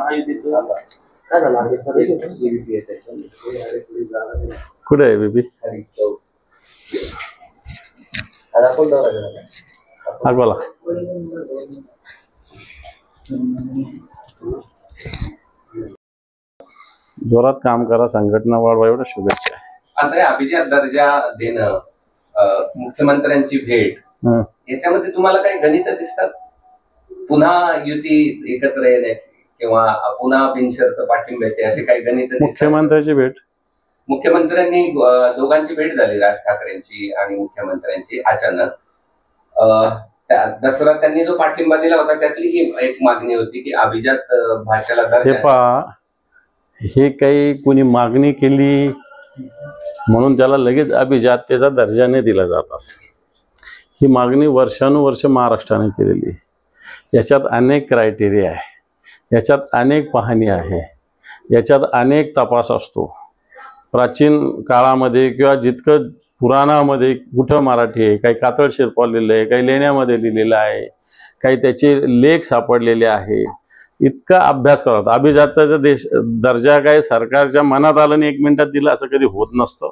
महायुतीतून काय झालं कुठे आहे बीबी? बोला. जोरात काम करा, संघटना वाढवा, एवढं शुभेच्छा. असं आहे, अभिजात दर्जा देणं, मुख्यमंत्र्यांची भेट, याच्यामध्ये तुम्हाला काही गणित दिसतात? पुन्हा युती एकत्र येण्याची किंवा पुन्हा बिनशर्त पाठिंब्याचे असे काही गणित? मुख्यमंत्र्यांची भेट, मुख्यमंत्र्यांनी दोघांची भेट झाली, राज ठाकरेंची आणि मुख्यमंत्र्यांची अचानक. दसरा त्यांनी जो पाठिंबा दिला होता त्यातली ही एक मागणी होती की अभिजात भाषेला दर्जा. हे काही कोणी मागणी केली म्हणून त्याला लगेच अभिजात्येचा दर्जा नाही दिला जात असं. ही मागणी वर्षानुवर्ष महाराष्ट्राने केलेली. याच्यात अनेक क्रायटेरिया आहे, याच्यात अनेक पाहणी आहे, याच्यात अनेक तपास असतो. प्राचीन काळामध्ये किंवा जितकं पुराणामध्ये कुठं मराठी आहे, काही कातळ शिरपाव लिहिलं आहे, काही लेण्यामध्ये लिहिलेलं आहे, काही त्याचे लेख सापडलेले आहे. इतका अभ्यास करतात. अभिजाताचा दर्जा काय सरकारच्या मनात आलं आणि 1 मिनिटात दिलं असं कधी होत नसतं.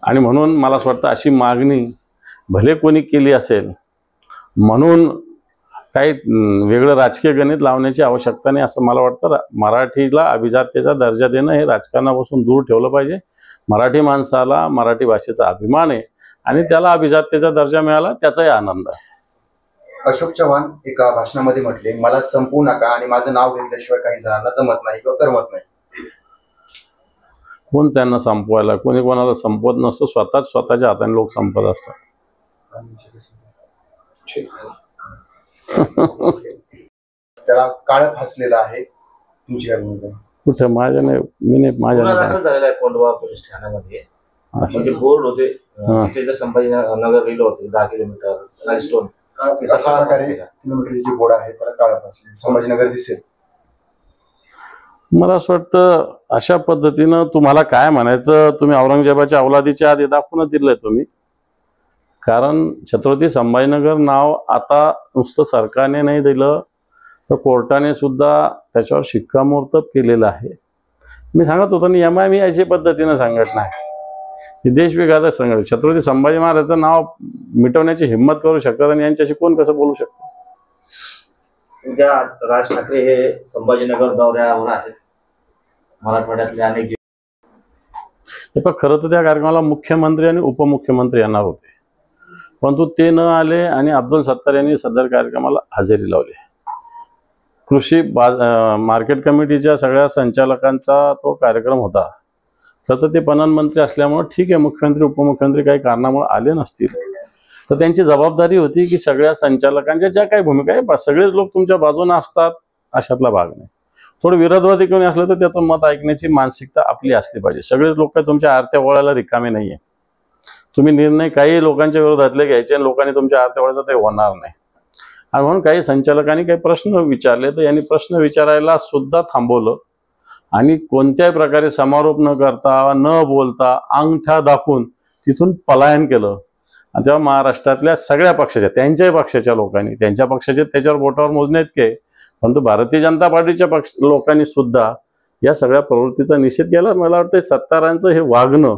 आणि म्हणून मला असं वाटतं अशी मागणी भले कोणी केली असेल म्हणून काही वेगळं राजकीय गणित लावण्याची आवश्यकता नाही असं मला वाटतं. मराठीला अभिजात्येचा दर्जा देणं हे राजकारणापासून दूर ठेवलं पाहिजे. मराठी माणसाला मराठी भाषेचा अभिमान आहे आणि त्याला अभिजात्येचा दर्जा मिळाला त्याचाही आनंद आहे. अशोक चव्हाण एका भाषणामध्ये म्हटले, मला संपवू नका आणि माझं नाव घेतल्याशिवाय काही जणांना जमत नाही किंवा करमत नाही. कोण त्यांना संपवायला? कोणी कोणाला संपवत नसतं, स्वतःच स्वतःच्या हाताने लोक संपत असतात. त्याला काळ फासलेला आहे, तुमची काय भूमिका? कुठं? माझ्या नाही, मी नाही. माझ्या झालेला आहे कोंढवा पोलीस ठाण्यामध्ये. म्हणजे बोर्ड होते, संभाजीनगर लिहिलं होतं 10 किलोमीटर राजस्टोन. अशा प्रकारे किलोमीटरची जी बोर्ड आहे त्याला काळ फासले, संभाजीनगर दिसेल. मला असं वाटतं अशा पद्धतीनं तुम्हाला काय म्हणायचं, तुम्ही औरंगजेबाच्या अवलादीच्या आधी दाखवून दिलंय तुम्ही. कारण छत्रपती संभाजीनगर नाव आता नुसतं सरकारने नाही दिलं तर कोर्टाने सुद्धा त्याच्यावर शिक्कामोर्तब केलेलं आहे. मी सांगत होतो ना, MIM अशा पद्धतीनं संघटना आहे, ही देशविघातक संघटना. छत्रपती संभाजी महाराजांचं नाव मिटवण्याची हिंमत करू शकतात आणि यांच्याशी कोण कसं बोलू शकतो? उद्या राज ठाकरे हे संभाजीनगर दौऱ्यावर आहेत. मराठवाड्यातले अनेक खरं तर त्या कार्यक्रमाला मुख्यमंत्री आणि उपमुख्यमंत्री येणार होते, परंतु ते न आले आणि अब्दुल सत्तार यांनी सदर कार्यक्रमाला हजेरी लावली. कृषी मार्केट कमिटीच्या सगळ्या संचालकांचा तो कार्यक्रम होता. तर ते पणन मंत्री असल्यामुळे ठीक आहे, मुख्यमंत्री उपमुख्यमंत्री काही कारणामुळे आले नसतील तर त्यांची जबाबदारी होती की सगळ्या संचालकांच्या ज्या काही भूमिका आहे, सगळेच लोक तुमच्या बाजूने असतात अशातला भाग नाही. थोडं विरोधवादी कोणी असलं तर त्याचं मत ऐकण्याची मानसिकता आपली असली पाहिजे. सगळेच लोक तुमच्या आरत्या ओळायला रिकामे नाहीये. तुम्ही निर्णय काही लोकांच्या विरोधातले घ्यायचे आणि लोकांनी तुमच्या आरत्या ओळायचा ते होणार नाही. आणि म्हणून काही संचालकांनी काही प्रश्न विचारले तर यांनी प्रश्न विचारायला सुद्धा थांबवलं आणि कोणत्याही प्रकारे समारोप न करता न बोलता अंगठा दाखवून तिथून पलायन केलं. आणि तेव्हा महाराष्ट्रातल्या सगळ्या पक्षाच्या, त्यांच्याही पक्षाच्या लोकांनी, त्यांच्या पक्षाचे त्याच्यावर बोटावर मोजणे इतके, परंतु भारतीय जनता पार्टीच्या लोकांनी सुद्धा या सगळ्या प्रवृत्तीचा निषेध केला. मला वाटतं सत्तारांचं हे वागणं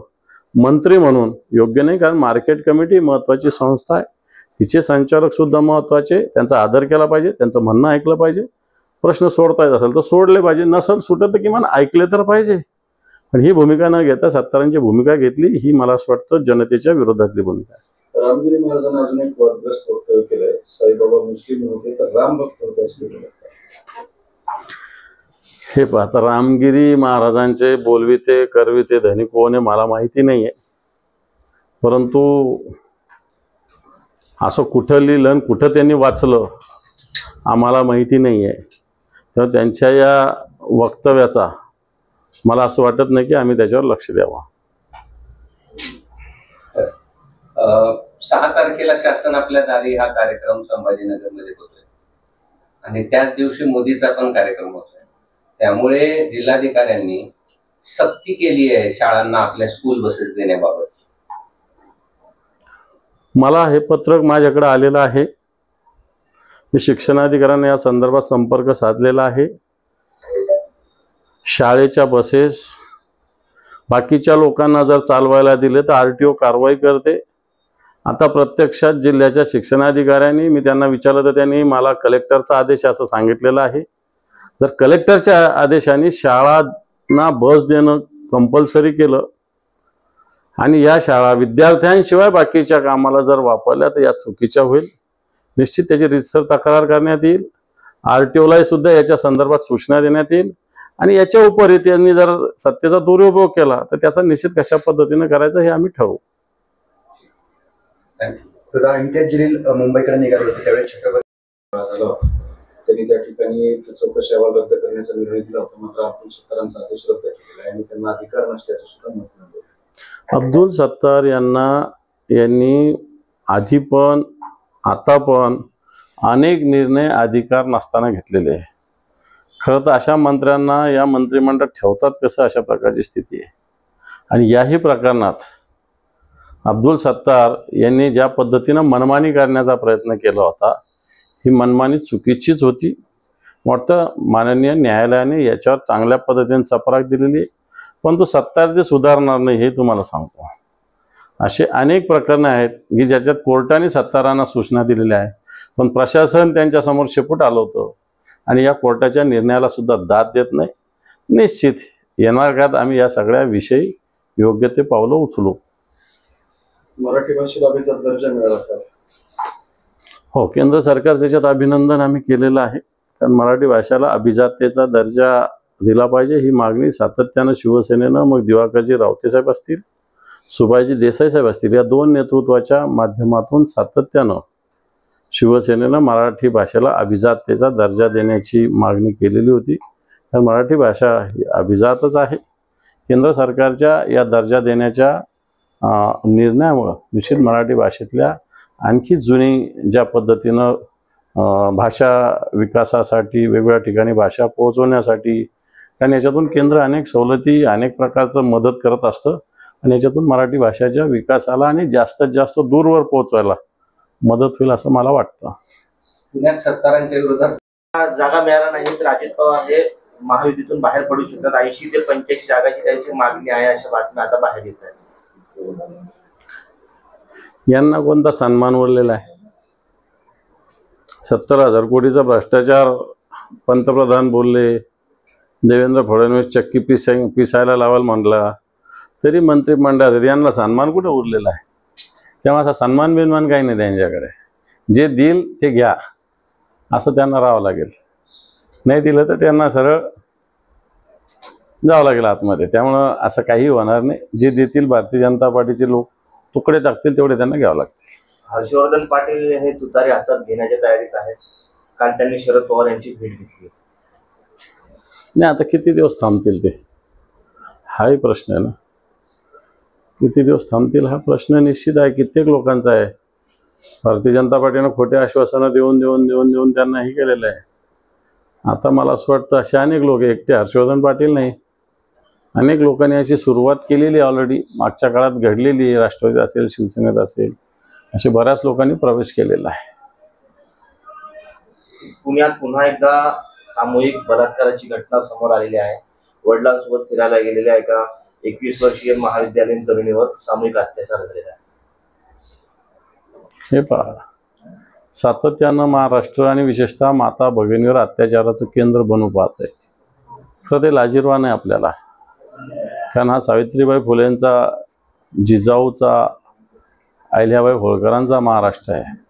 मंत्री म्हणून योग्य नाही. कारण मार्केट कमिटी महत्त्वाची संस्था आहे, तिचे संचालक सुद्धा महत्त्वाचे, त्यांचा आदर केला पाहिजे, त्यांचं म्हणणं ऐकलं पाहिजे. प्रश्न सोडता येत असेल तर सोडले पाहिजे, नसेल सुटत तर किमान ऐकले तर पाहिजे. पण ही भूमिका न घेता सत्तारांची भूमिका घेतली, ही मला असं वाटतं जनतेच्या विरोधातली भूमिका आहे. रामगिरी महाराजांना अजून एक वादग्रस्त वक्तव्य केलंय. साईबाबा मुस्लिम होते तर राम भक्त होते असं केलं. हे पाहता, रामगिरी महाराजांचे बोलविते करविते धनी कोण आहे मला माहिती नाहीये, परंतु असं कुठं लिहिलं आणि कुठं त्यांनी वाचलं आम्हाला माहिती नाहीये. तर त्यांच्या या वक्तव्याचा मला असं वाटत नाही की आम्ही त्याच्यावर लक्ष द्यावं. 6 तारखेला शासन आपल्या दारी हा कार्यक्रम संभाजीनगरमध्ये होतोय आणि त्याच दिवशी मोदीचा पण कार्यक्रम होतोय. त्यामुळे जिल्हाधिकाऱ्यांनी सक्ती केली आहे शाळांना आपल्या स्कूल बसेस देण्याबाबत. मला हे पत्रक माझ्याकडे आलेलं आहे. मी शिक्षणाधिकाऱ्यांना या संदर्भात संपर्क साधलेला आहे. शाळेच्या बसेस बाकीच्या लोकांना जर चालवायला दिले तर RTO कारवाई करते. आता प्रत्यक्षात जिल्ह्याच्या शिक्षणाधिकाऱ्यांनी, मी त्यांना विचारलं तर त्यांनी मला कलेक्टरचा आदेश असं सांगितलेलं आहे. जर कलेक्टरच्या आदेशाने शाळांना बस देणं कंपल्सरी केलं आणि या शाळा विद्यार्थ्यांशिवाय बाकीच्या कामाला जर वापरल्या तर या चुकीच्या होईल. निश्चित त्याची रीतसर तक्रार करण्यात येईल. RTOला सुद्धा याच्या संदर्भात सूचना देण्यात येईल आणि याच्या उपरी त्यांनी जर सत्तेचा दुरुपयोग केला तर त्याचा निश्चित कशा पद्धतीने करायचं हे आम्ही ठरवू. दादा, इम्तियाज जलील मुंबईकडे निघाले होते त्यावेळी छत्रपती झाला होता. त्यांनी त्या ठिकाणी चौकशी अहवाल रद्द करण्याचा निर्णय दिला होता. मात्र अब्दुल सत्तारांचा आदेश रद्द केलेला आहे आणि त्यांना अधिकार नसल्याचं सुद्धा मत नव्हतं. अब्दुल सत्तार यांनी आधी पण आता पण अनेक निर्णय अधिकार नसताना घेतलेले आहे. खरं तर अशा मंत्र्यांना या मंत्रिमंडळात ठेवतात कसं, अशा प्रकारची स्थिती आहे. आणि याही प्रकरणात अब्दुल सत्तार यांनी ज्या पद्धतीनं मनमानी करण्याचा प्रयत्न केला होता ही मनमानी चुकीचीच होती. वाटतं माननीय न्यायालयाने याच्यावर चांगल्या पद्धतीने चपराक दिलेली आहे. पण तो सत्तार ते सुधारणार नाही हे तुम्हाला सांगतो. असे अनेक प्रकरणं आहेत की ज्याच्यात कोर्टाने सत्तारांना सूचना दिलेल्या आहे पण प्रशासन त्यांच्यासमोर शेपूट आलं होतं आणि या कोर्टाच्या निर्णयाला सुद्धा दाद देत नाही. निश्चित येणार काळात आम्ही या सगळ्या विषयी योग्य ते पावलं उचलू. मराठी भाषेला अभिजात दर्जा मिळाला का? हो, केंद्र सरकार त्याच्यात अभिनंदन आम्ही केलेलं आहे. कारण मराठी भाषेला अभिजातेचा दर्जा दिला पाहिजे ही मागणी सातत्यानं शिवसेनेनं, मग दिवाकरजी रावते साहेब असतील, सुभाषजी देसाई साहेब असतील, या दोन नेतृत्वाच्या माध्यमातून सातत्यानं शिवसेनेनं मराठी भाषेला अभिजातेचा दर्जा देण्याची मागणी केलेली होती. तर मराठी भाषा ही अभिजातच आहे. केंद्र सरकारच्या या दर्जा देण्याच्या निर्णयामुळं निश्चित मराठी भाषेतल्या आणखी जुनी ज्या पद्धतीनं भाषा विकासासाठी वेगवेगळ्या ठिकाणी भाषा पोहोचवण्यासाठी, कारण याच्यातून केंद्र अनेक सवलती अनेक प्रकारचं मदत करत असतं आणि याच्यातून मराठी भाषेच्या विकासाला आणि जास्तीत जास्त दूरवर पोहोचवायला मदत होईल असं मला वाटतं. पुण्यात सत्तारांच्या विरोधात जागा मिळाल्या नाही तर अजित पवार हे महायुतीतून बाहेर पडू शकतात. 80 ते 85 जागाची त्यांची मागणी आहे अशा बातम्या आता बाहेर येत आहेत. यांना कोणता सन्मान उरलेला आहे? 70,000 कोटीचा भ्रष्टाचार पंतप्रधान बोलले, देवेंद्र फडणवीस चक्की पिसायला लावाल म्हणला, तरी मंत्रिमंडळात यांना सन्मान कुठं उरलेला आहे? तेव्हा असा सन्मान बिन्मान काही नाही त्यांच्याकडे. जे देईल ते घ्या असं त्यांना राहावं लागेल. नाही दिलं तर त्यांना सरळ जावं लागेल आतमध्ये. त्यामुळं असं काही होणार नाही. जे देतील भारतीय जनता पार्टीचे लोक तुकडे टाकतील तेवढे त्यांना घ्यावं लागतील. हर्षवर्धन पाटील हे तुतारी हातात घेण्याच्या तयारीत आहेत. काल त्यांनी शरद पवार यांची भेट घेतली. नाही, आता किती दिवस थांबतील ते, हाही प्रश्न आहे ना. किती दिवस थांबतील हा प्रश्न निश्चित आहे, कित्येक लोकांचा आहे. भारतीय जनता पार्टीनं खोटे आश्वासनं देऊन त्यांना हे केलेलं आहे. आता मला असं वाटतं असे अनेक लोक, एकटे हर्षवर्धन पाटील नाही, अनेक लोकांनी अशी सुरुवात केलेली ऑलरेडी मागच्या काळात घडलेली आहे. राष्ट्रवादीत असेल, शिवसेनेत असेल, असे बऱ्याच लोकांनी प्रवेश केलेला आहे. पुण्यात पुन्हा एकदा सामूहिक बलात्काराची घटना समोर आलेली आहे. वडिलांसोबत फिरायला गेलेल्या एका 21 वर्षीय महाविद्यालयीन तरुणीवर सामूहिक अत्याचार झालेला आहे. हे पहा, सातत्यानं महाराष्ट्र आणि विशेषतः माता भगिनीवर अत्याचाराचं केंद्र बनू पाहत आहे. खरं ते लाजिरवाणं आहे आपल्याला. कारण हा सावित्रीबाई फुलेंचा, जिजाऊचा, अहिल्याबाई होळकरांचा महाराष्ट्र आहे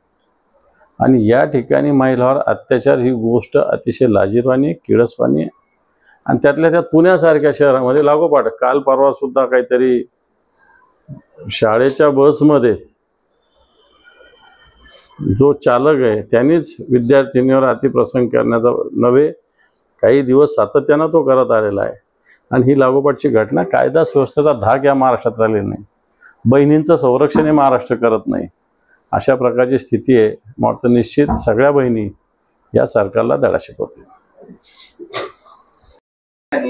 आणि या ठिकाणी महिलांवर अत्याचार ही गोष्ट अतिशय लाजिरवाणी, किळसवाणी आहे. आणि त्यातल्या त्यात पुण्यासारख्या शहरामध्ये लागोपाठ काल परवा सुद्धा काहीतरी शाळेच्या बसमध्ये जो चालक आहे त्यांनीच विद्यार्थिनीवर अतिप्रसंग करण्याचा नव्हे, काही दिवस सातत्यानं तो करत आलेला आहे. आणि ही लागोपाठची घटना, कायदा सुव्यवस्थेचा धाक या महाराष्ट्रात राहिलेला नाही. बहिणींचं संरक्षण हे महाराष्ट्र करत नाही. अशा प्रकारची स्थिती आहे. मग निश्चित सगळ्या बहिणी या सरकारला धडा शिकवतील.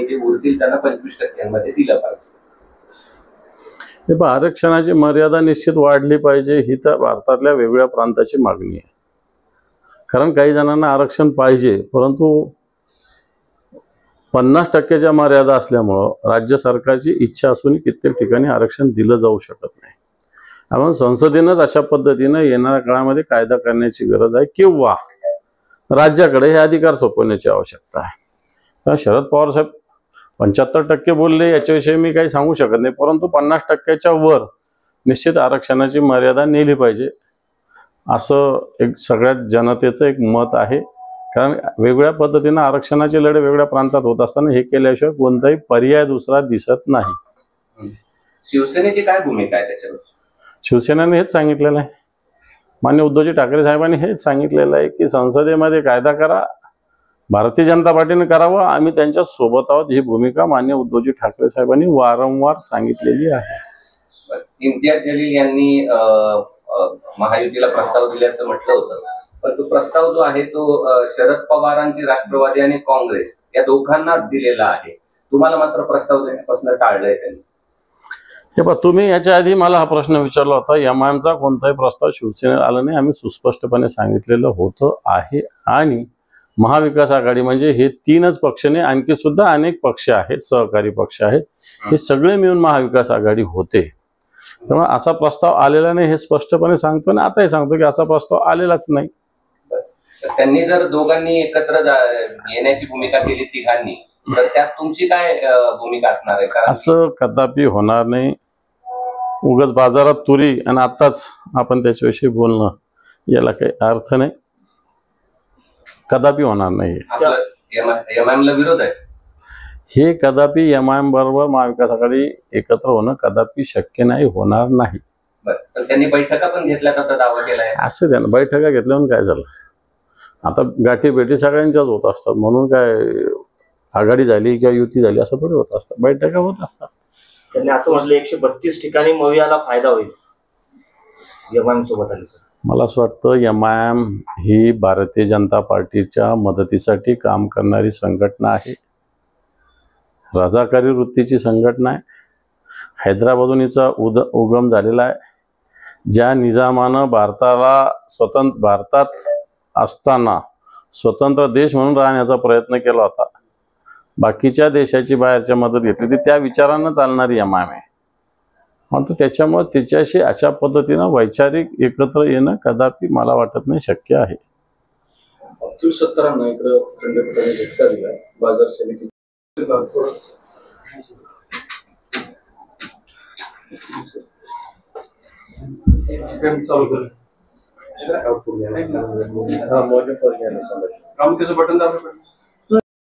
जे उरतील त्यांना 25% दिलं पाहिजे. हे पहा, आरक्षणाची मर्यादा निश्चित वाढली पाहिजे ही तर भारतातल्या वेगवेगळ्या प्रांताची मागणी आहे. कारण काही जणांना आरक्षण पाहिजे, परंतु 50% मर्यादा असल्यामुळं राज्य सरकारची इच्छा असूनही कित्येक ठिकाणी आरक्षण दिलं जाऊ शकत नाही. म्हणून संसदेनंच अशा पद्धतीनं येणाऱ्या काळामध्ये कायदा करण्याची गरज आहे किंवा राज्याकडे हे अधिकार सोपवण्याची आवश्यकता आहे. तर शरद पवार साहेब 75% बोलले याच्याविषयी मी काही सांगू शकत नाही, परंतु 50%च्या वर निश्चित आरक्षणाची मर्यादा नेली पाहिजे असं एक सगळ्यात जनतेचं एक मत आहे. कारण वेगवेगळ्या पद्धतीनं आरक्षणाचे लढे वेगवेगळ्या प्रांतात होत असताना हे केल्याशिवाय कोणताही पर्याय दुसरा दिसत नाही. शिवसेनेची काय भूमिका आहे त्याच्यावर? शिवसेनेने हेच सांगितलेलं आहे, माननीय उद्धवजी ठाकरे साहेबांनी हेच सांगितलेलं आहे की संसदेमध्ये कायदा करा, भारतीय जनता पार्टीने करावं, आम्ही त्यांच्या सोबत आहोत. ही भूमिका माननीय उद्धवजी ठाकरे साहेबांनी वारंवार सांगितलेली आहे. इम्तियाज जलील यांनी महायुतीला प्रस्ताव दिल्याचं म्हटलं होतं, पण तो प्रस्ताव जो आहे तो शरद पवारांची राष्ट्रवादी आणि काँग्रेस या दोघांनाच दिलेला आहे. तुम्हाला मात्र प्रस्ताव देण्यापासून टाळलंय त्यांनी. हे पहा, तुम्ही याच्या आधी मला हा प्रश्न विचारला होता. एमआयएमचा कोणताही प्रस्ताव शिवसेनेत आला नाही. आम्ही सुस्पष्टपणे सांगितलेलं होतं आहे. आणि महाविकास आघाडी म्हणजे हे 3च पक्ष नाही, आणखी सुद्धा अनेक पक्ष आहेत, सहकारी पक्ष आहेत, हे सगळे मिळून महाविकास आघाडी होते. त्यामुळे असा प्रस्ताव आलेला नाही हे स्पष्टपणे सांगतो आणि आताही सांगतो की असा प्रस्ताव आलेलाच नाही. त्यांनी जर दोघांनी एकत्र येण्याची भूमिका केली तिघांनी, तर त्यात तुमची काय भूमिका असणार आहे? कारण असं कदापि होणार नाही. उगाच बाजारात तुरी आणि आताच आपण त्याच्याविषयी बोलणं याला काही अर्थ नाही. कदापि होणार नाही. एमआयएमला विरोध आहे हे कदापि एमआयएम बरोबर महाविकास आघाडी एकत्र होणं कदापि शक्य नाही, होणार नाही. पण त्यांनी बैठका पण घेतल्या तसा दावा केलाय. असं त्यानं बैठका घेतल्यावर काय झालं? आता गाठी भेटी सगळ्यांच्याच होत असतात, म्हणून काय आघाडी झाली किंवा युती झाली असं थोडी होत असतात, बैठका होत असतात. त्यांनी असं म्हटलं 132 ठिकाणी मवियाला फायदा होईल एमआयएम सोबत आली तर. मला असं वाटतं एमआयएम ही भारतीय जनता पार्टीच्या मदतीसाठी काम करणारी संघटना आहे, रजाकारी वृत्तीची संघटना आहे. हैदराबादहून हिचा उगम झालेला आहे. ज्या निजामानं भारतात असताना स्वतंत्र देश म्हणून राहण्याचा प्रयत्न केला होता, बाकीच्या देशाची बाहेरच्या मदत घेतली होती, त्या विचारानं चालणारी एमआयएम आहे. परंतु त्याच्यामुळे त्याच्याशी अशा पद्धतीनं वैचारिक एकत्र येणं कदापि मला वाटत नाही शक्य आहे. अब्दुल सत्तारांना इकडं खंडपीठाने झटका दिला बाजार समिती. चालू करेल त्याचं बटन दाबलं.